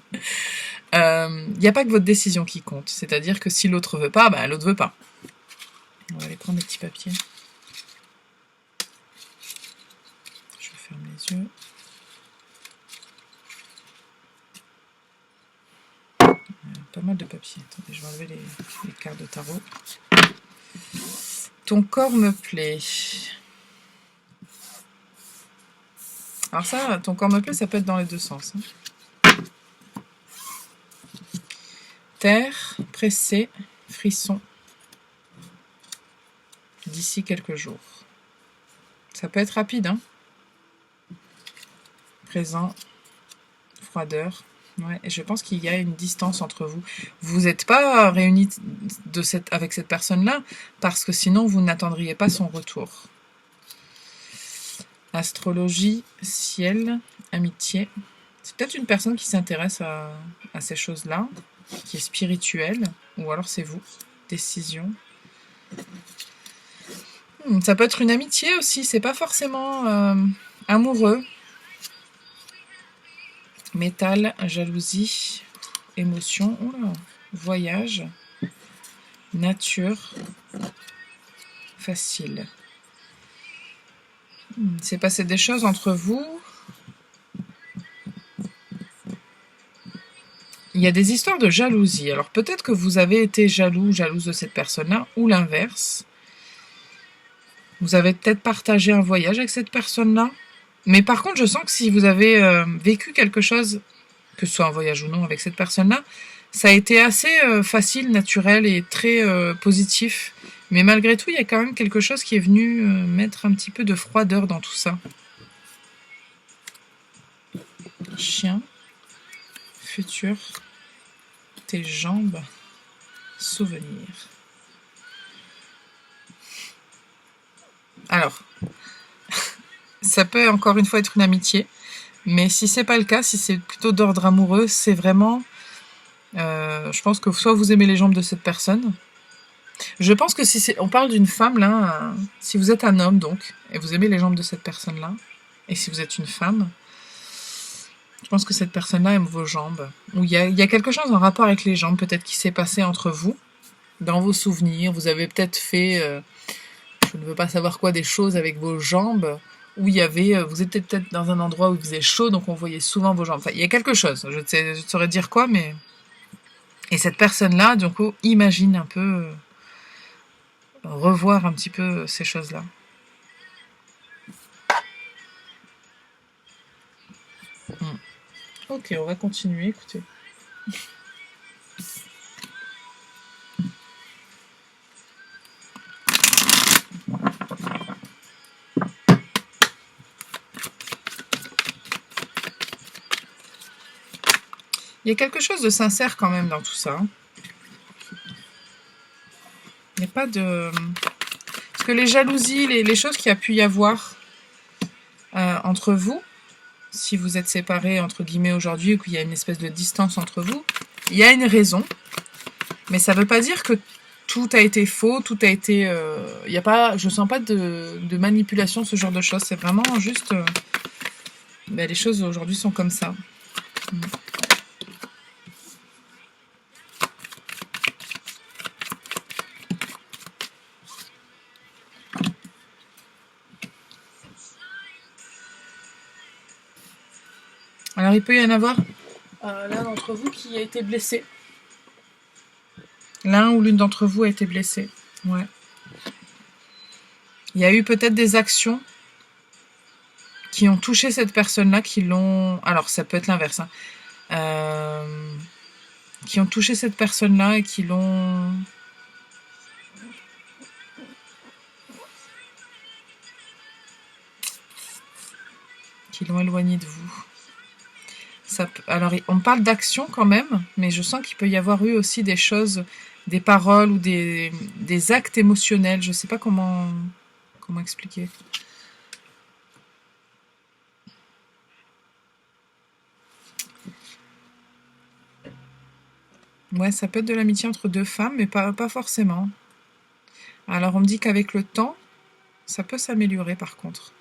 Il n'y a pas que votre décision qui compte. C'est-à-dire que si l'autre veut pas, bah, l'autre veut pas. On va aller prendre des petits papiers. Je ferme les yeux. Pas mal de papiers. Attendez, je vais enlever les cartes de tarot. Ton corps me plaît. Alors ça, ton corps me plaît, ça peut être dans les deux sens. Hein. Terre, pressé, frisson. D'ici quelques jours. Ça peut être rapide, hein. Présent, froideur. Ouais, et je pense qu'il y a une distance entre vous. Vous n'êtes pas réunis avec cette personne-là, parce que sinon vous n'attendriez pas son retour. Astrologie, ciel, amitié. C'est peut-être une personne qui s'intéresse à ces choses-là, qui est spirituelle, ou alors c'est vous. Décision. Ça peut être une amitié aussi, c'est pas forcément amoureux. Métal, jalousie, émotion, oula, voyage, nature, facile. C'est passé des choses entre vous. Il y a des histoires de jalousie. Alors peut-être que vous avez été jalouse de cette personne-là, ou l'inverse. Vous avez peut-être partagé un voyage avec cette personne-là. Mais par contre, je sens que si vous avez vécu quelque chose, que ce soit un voyage ou non avec cette personne-là, ça a été assez facile, naturel et très positif. Mais malgré tout, il y a quand même quelque chose qui est venu mettre un petit peu de froideur dans tout ça. Chien, futur, tes jambes, souvenir. Alors, ça peut encore une fois être une amitié, mais si c'est pas le cas, si c'est plutôt d'ordre amoureux, c'est vraiment... je pense que soit vous aimez les jambes de cette personne. Je pense que si on parle d'une femme, là, si vous êtes un homme, donc, et vous aimez les jambes de cette personne-là, et si vous êtes une femme, je pense que cette personne-là aime vos jambes. Ou il y a quelque chose en rapport avec les jambes, peut-être qui s'est passé entre vous, dans vos souvenirs. Vous avez peut-être fait, je ne veux pas savoir quoi, des choses avec vos jambes, où il y avait, vous étiez peut-être dans un endroit où il faisait chaud, donc on voyait souvent vos jambes. Enfin, il y a quelque chose, je ne saurais dire quoi, mais... Et cette personne-là, du coup, imagine un peu, revoir un petit peu ces choses-là. Ok, on va continuer, écoutez. Il y a quelque chose de sincère quand même dans tout ça. Il n'y a pas de... Parce que les jalousies, les choses qu'il y a pu y avoir entre vous, si vous êtes séparés, entre guillemets, aujourd'hui, ou qu'il y a une espèce de distance entre vous, il y a une raison. Mais ça ne veut pas dire que tout a été faux, tout a été... il y a pas, je ne sens pas de manipulation, ce genre de choses. C'est vraiment juste... les choses aujourd'hui sont comme ça. Alors, il peut y en avoir l'un d'entre vous qui a été blessé. L'un ou l'une d'entre vous a été blessé. Ouais. Il y a eu peut-être des actions qui ont touché cette personne-là, qui l'ont... Alors, ça peut être l'inverse. Hein. Qui ont touché cette personne-là et qui l'ont... éloigné de vous. Alors, on parle d'action quand même, mais je sens qu'il peut y avoir eu aussi des choses, des paroles ou des actes émotionnels. Je ne sais pas comment expliquer. Ouais, ça peut être de l'amitié entre deux femmes, mais pas forcément. Alors, on me dit qu'avec le temps, ça peut s'améliorer par contre.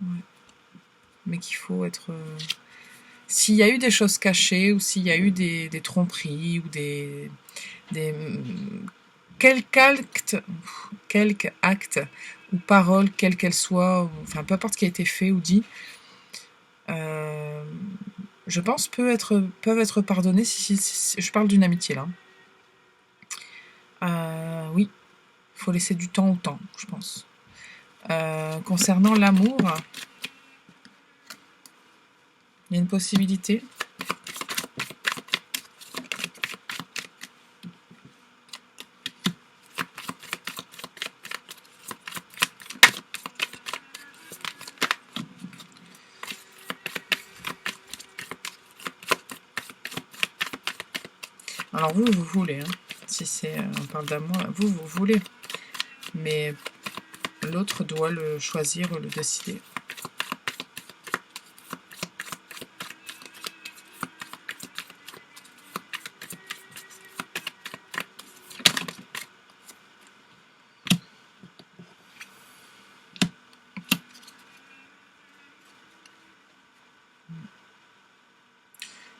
Ouais. Mais qu'il faut être... S'il y a eu des choses cachées, ou s'il y a eu des tromperies, ou quelque acte, ou parole, quelle qu'elle soit, enfin peu importe ce qui a été fait ou dit, je pense peuvent être pardonnés si je parle d'une amitié là. Oui, il faut laisser du temps au temps, je pense. Concernant l'amour, il y a une possibilité. Alors vous voulez, hein. Si on parle d'amour, vous voulez. Mais l'autre doit le choisir ou le décider.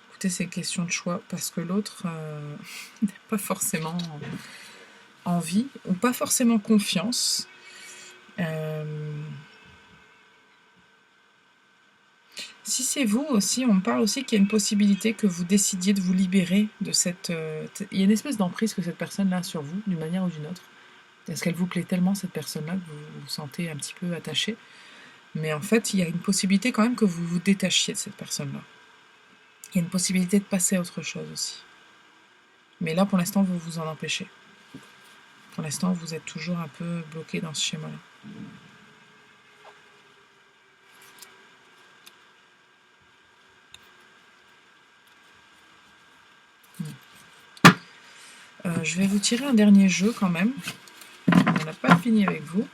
Écoutez, c'est une question de choix parce que l'autre n'a pas forcément envie ou pas forcément confiance. Si c'est vous aussi, on me parle aussi qu'il y a une possibilité que vous décidiez de vous libérer de cette... il y a une espèce d'emprise que cette personne-là a sur vous, d'une manière ou d'une autre. Est-ce qu'elle vous plaît tellement, cette personne-là, que vous vous sentez un petit peu attaché? Mais en fait, il y a une possibilité quand même que vous vous détachiez de cette personne-là. Il y a une possibilité de passer à autre chose aussi. Mais là, pour l'instant, vous vous en empêchez. Pour l'instant, vous êtes toujours un peu bloqué dans ce schéma-là. Je vais vous tirer un dernier jeu quand même. On n'a pas fini avec vous.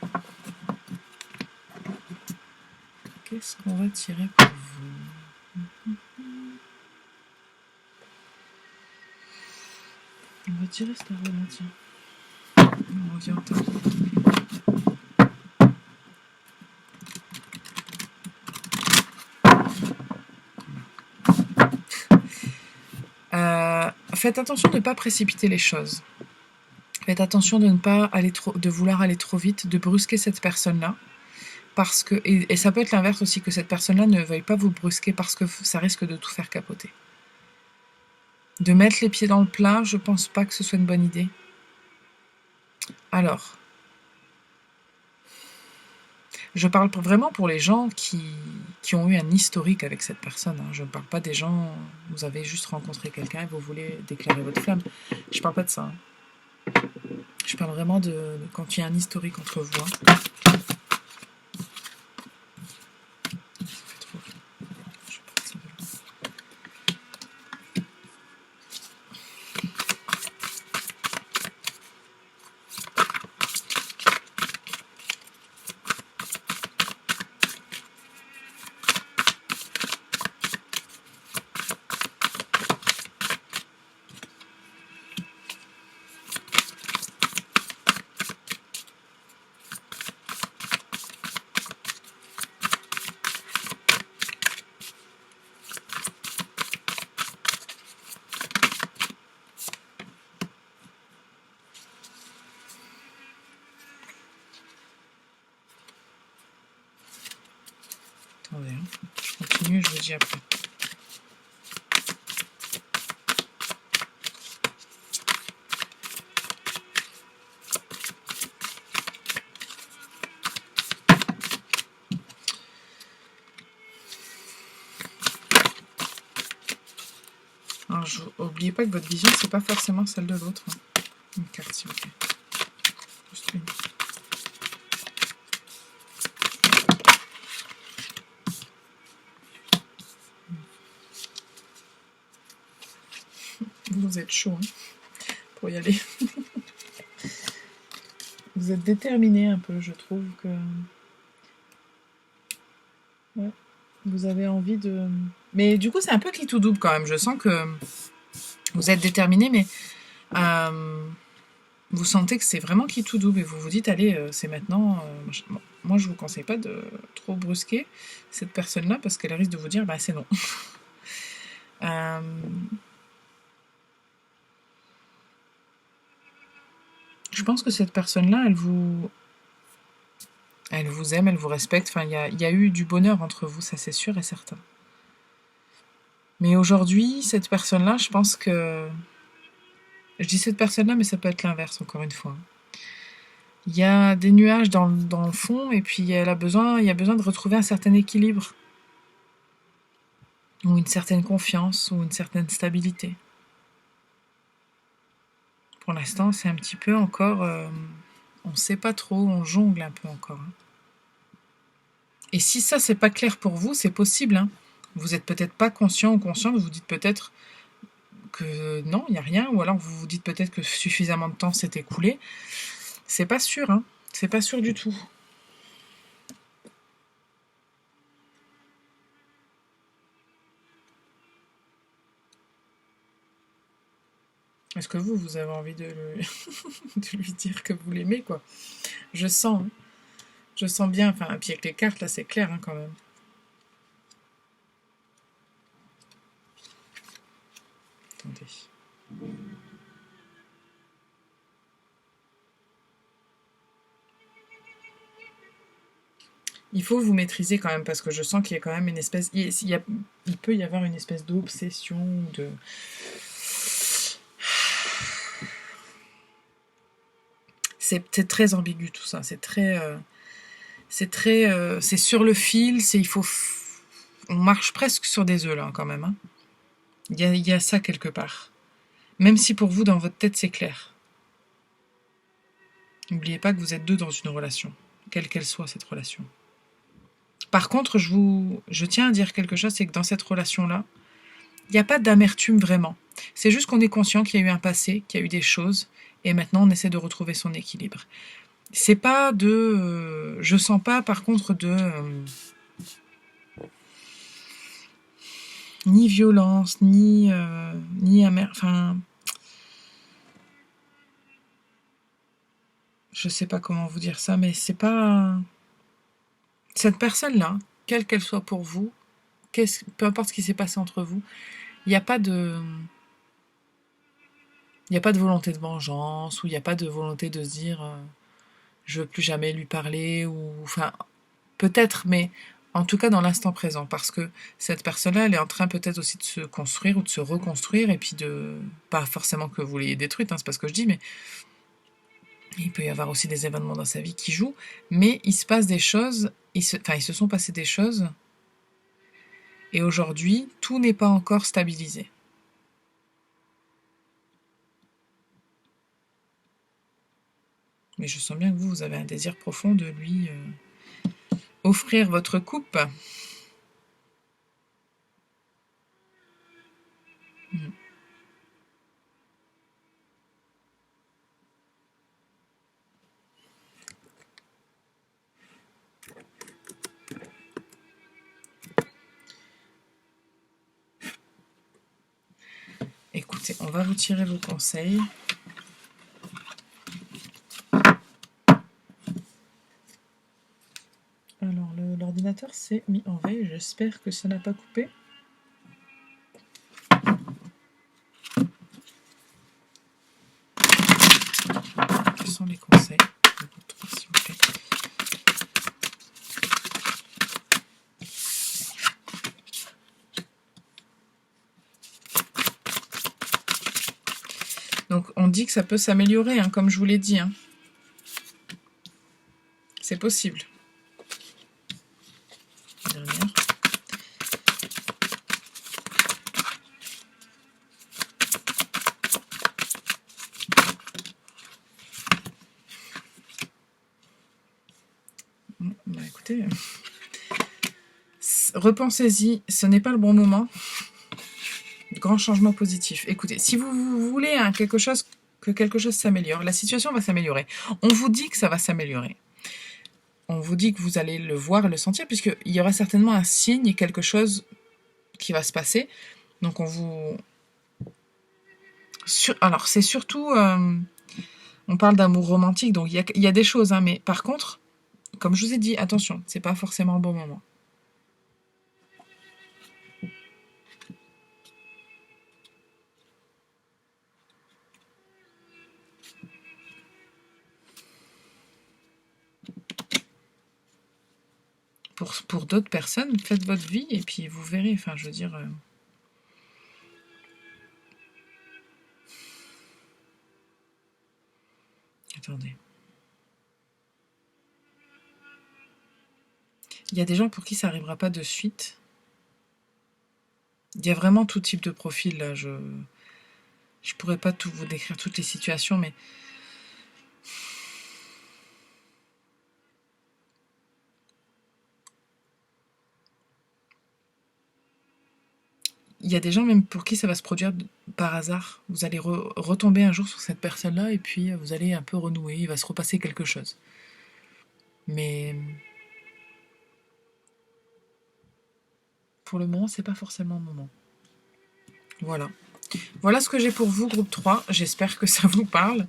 Qu'est-ce qu'on va tirer pour vous? On va tirer cette arbre-là, tiens. On revient au temps. Faites attention de ne pas précipiter les choses. Faites attention de ne pas de vouloir aller trop vite, de brusquer cette personne-là. Parce que, et ça peut être l'inverse aussi, que cette personne-là ne veuille pas vous brusquer parce que ça risque de tout faire capoter. De mettre les pieds dans le plat, je pense pas que ce soit une bonne idée. Alors, je parle vraiment pour les gens qui ont eu un historique avec cette personne. Hein. Je ne parle pas des gens, vous avez juste rencontré quelqu'un et vous voulez déclarer votre flamme. Je parle pas de ça. Hein. Je parle vraiment de quand il y a un historique entre vous. Hein. Attendez, hein. Je continue, je vous dis après. Alors, n'oubliez pas que votre vision, c'est pas forcément celle de l'autre. Hein. Une carte, s'il vous plaît. Juste une. Vous êtes chaud hein, pour y aller. Vous êtes déterminé un peu, je trouve que... Ouais. Vous avez envie de... Mais du coup, c'est un peu qui tout double quand même. Je sens que vous êtes déterminé, mais vous sentez que c'est vraiment qui tout double et vous vous dites, allez, c'est maintenant... moi, je vous conseille pas de trop brusquer cette personne-là parce qu'elle risque de vous dire, bah c'est non. Je pense que cette personne-là, elle vous aime, elle vous respecte. Enfin, il y a eu du bonheur entre vous, ça c'est sûr et certain. Mais aujourd'hui, cette personne-là, je pense que... Je dis cette personne-là, mais ça peut être l'inverse, encore une fois. Il y a des nuages dans le fond, et puis il y a besoin de retrouver un certain équilibre. Ou une certaine confiance, ou une certaine stabilité. Pour l'instant, c'est un petit peu encore... on ne sait pas trop, on jongle un peu encore. Hein. Et si ça, c'est pas clair pour vous, c'est possible. Hein. Vous êtes peut-être pas conscient ou consciente, vous dites peut-être que non, il n'y a rien, ou alors vous vous dites peut-être que suffisamment de temps s'est écoulé. C'est pas sûr, hein. C'est pas sûr du tout. Est-ce que vous avez envie de lui dire que vous l'aimez, quoi? Je sens, hein. Je sens bien, enfin, puis avec les cartes, là, c'est clair, hein, quand même. Attendez. Il faut vous maîtriser quand même, parce que je sens qu'il y a quand même une espèce... Il peut y avoir une espèce d'obsession, de... C'est très ambigu tout ça. C'est sur le fil. On marche presque sur des œufs là quand même. Hein. Il y a ça quelque part. Même si pour vous, dans votre tête, c'est clair. N'oubliez pas que vous êtes deux dans une relation, quelle qu'elle soit cette relation. Par contre, je tiens à dire quelque chose, c'est que dans cette relation-là, il n'y a pas d'amertume vraiment. C'est juste qu'on est conscient qu'il y a eu un passé, qu'il y a eu des choses, et maintenant on essaie de retrouver son équilibre. C'est pas de... je sens pas par contre de... ni violence, ni amer... Enfin... Je sais pas comment vous dire ça, mais c'est pas... Cette personne-là, quelle qu'elle soit pour vous, peu importe ce qui s'est passé entre vous, il n'y a pas de... Il n'y a pas de volonté de vengeance, ou il n'y a pas de volonté de se dire je veux plus jamais lui parler, ou... Enfin, peut-être, mais en tout cas dans l'instant présent, parce que cette personne-là, elle est en train peut-être aussi de se construire ou de se reconstruire, et puis de... Pas forcément que vous l'ayez détruite, hein, c'est pas ce que je dis, mais... Il peut y avoir aussi des événements dans sa vie qui jouent, mais il se passe des choses, ils se sont passés des choses, et aujourd'hui, tout n'est pas encore stabilisé. Mais je sens bien que vous avez un désir profond de lui offrir votre coupe. Écoutez, on va vous tirer vos conseils. Alors, l'ordinateur s'est mis en veille. J'espère que ça n'a pas coupé. Quels sont les conseils de votre, s'il vous plaît? Donc, on dit que ça peut s'améliorer, hein, comme je vous l'ai dit. Hein. C'est possible. Dernière. Bah, écoutez, repensez-y, ce n'est pas le bon moment. Grand changement positif. Écoutez, si vous voulez que quelque chose s'améliore, la situation va s'améliorer. On vous dit que ça va s'améliorer. On vous dit que vous allez le voir et le sentir, puisqu'il y aura certainement un signe et quelque chose qui va se passer. Donc on vous... Alors c'est surtout... on parle d'amour romantique, donc il y a des choses, hein, mais par contre, comme je vous ai dit, attention, c'est pas forcément le bon moment. Pour d'autres personnes, faites votre vie et puis vous verrez. Enfin, je veux dire... Attendez. Il y a des gens pour qui ça n'arrivera pas de suite. Il y a vraiment tout type de profil, là. Je pourrais pas tout vous décrire toutes les situations, mais... Il y a des gens même pour qui ça va se produire par hasard. Vous allez retomber un jour sur cette personne-là et puis vous allez un peu renouer, il va se repasser quelque chose. Mais pour le moment, c'est pas forcément le moment. Voilà. Voilà ce que j'ai pour vous, groupe 3. J'espère que ça vous parle.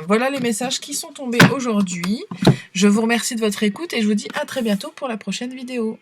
Voilà les messages qui sont tombés aujourd'hui. Je vous remercie de votre écoute et je vous dis à très bientôt pour la prochaine vidéo.